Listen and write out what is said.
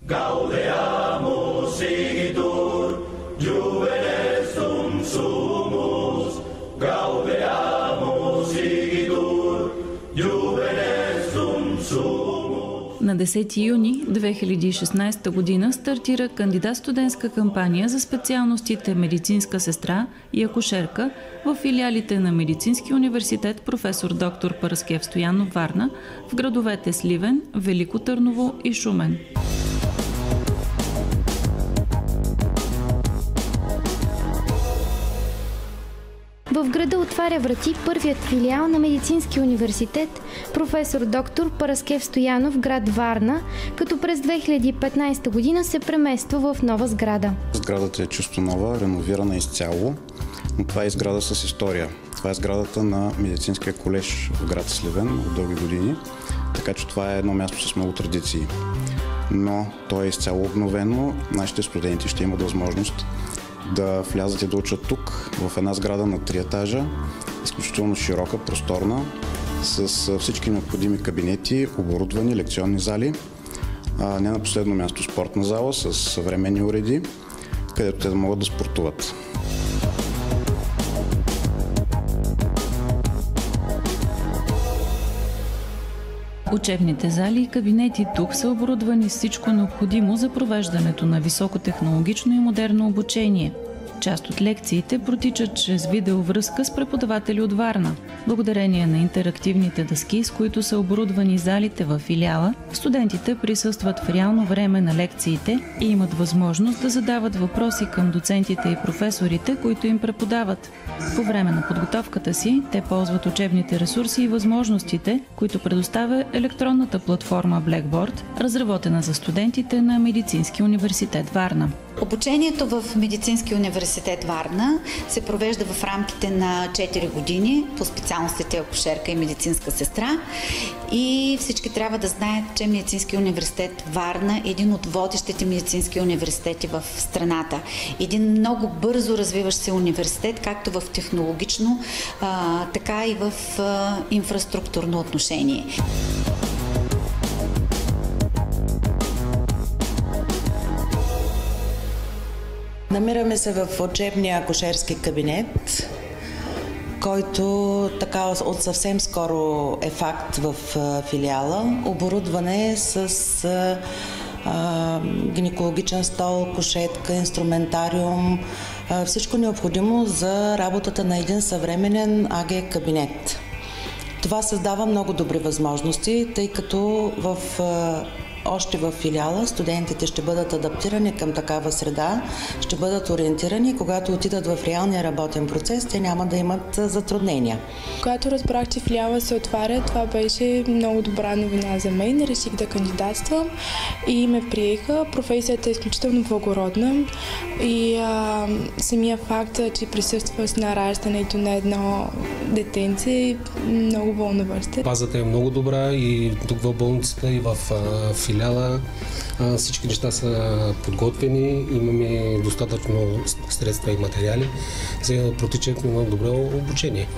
Gaudeamus igitur, juvenes dum sumus. Gaudeamus igitur, juvenes dum sumus. На 10 юни 2016 година стартира кандидат-студентска кампания за специалностите медицинска сестра и акушерка в филиалите на Медицински университет професор доктор Параскев Стоянов Варна в градовете Сливен, Велико Търново и Шумен. В града отваря врати първият филиал на Медицински университет професор доктор Параскев Стоянов в град Варна, като през 2015 година се премества в нова сграда. Сградата е чисто нова, реновирана изцяло, но това е сграда с история. Това е сградата на Медицинския колеж в град Сливен от дълги години, така че това е едно място с много традиции. Но то е изцяло обновено, нашите студенти ще имат възможност да влязат и да учат тук, в една сграда на 3 етажа, изключително широка, просторна, с всички необходими кабинети, оборудвани лекционни зали, не на последно място спортна зала с съвременни уреди, където те да могат да спортуват. Учебните зали и кабинети тук са оборудвани с всичко необходимо за провеждането на високотехнологично и модерно обучение. Част от лекциите протичат чрез видеовръзка с преподаватели от Варна. Благодарение на интерактивните дъски, с които са оборудвани залите във филиала, студентите присъстват в реално време на лекциите и имат възможност да задават въпроси към доцентите и професорите, които им преподават. По време на подготовката си, те ползват учебните ресурси и възможностите, които предоставя електронната платформа Blackboard, разработена за студентите на Медицински университет Варна. Обучението в Медицински университет Варна се провежда в рамките на 4 години по специалностите акушерка и медицинска сестра. И всички трябва да знаят, че Медицински университет Варна е един от водещите медицински университети в страната. Един много бързо развиващ се университет, както в технологично, така и в инфраструктурно отношение. Намираме се в учебния акушерски кабинет, който така от съвсем скоро е факт в филиала. Оборудване с гинекологичен стол, кушетка, инструментариум, всичко необходимо за работата на един съвременен АГ кабинет. Това създава много добри възможности, тъй като още в филиала студентите ще бъдат адаптирани към такава среда, ще бъдат ориентирани, когато отидат в реалния работен процес, те няма да имат затруднения. Когато разбрах, че филиала се отваря, това беше много добра новина за мен. Реших да кандидатствам и ме приеха. Професията е изключително благородна и самия факт, че присъства на раждането на едно детенце е много вълнуващо. Базата е много добра и тук в болницата и в филиала всички неща са подготвени, имаме достатъчно средства и материали за да протичат много добро обучение.